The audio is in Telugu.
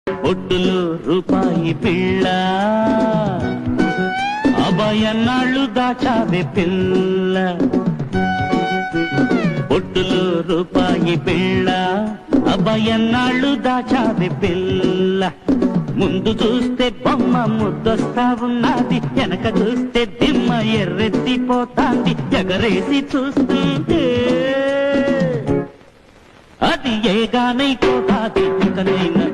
ఒట్టులో రూపాయి పిల్ల అభయన్నాళ్ళు దాచావే పిల్ల. ఒట్టులో రూపాయి పిల్ల అభయన్నాళ్ళు దాచావే పిల్ల. ముందు చూస్తే బొమ్మ ముద్దొస్తా ఉన్నది, వెనక చూస్తే దిమ్మ ఎర్రెత్తిపోతాంది. ఎగరేసి చూస్తుంటే అది ఏగానైపోతాది. ఇకనైనా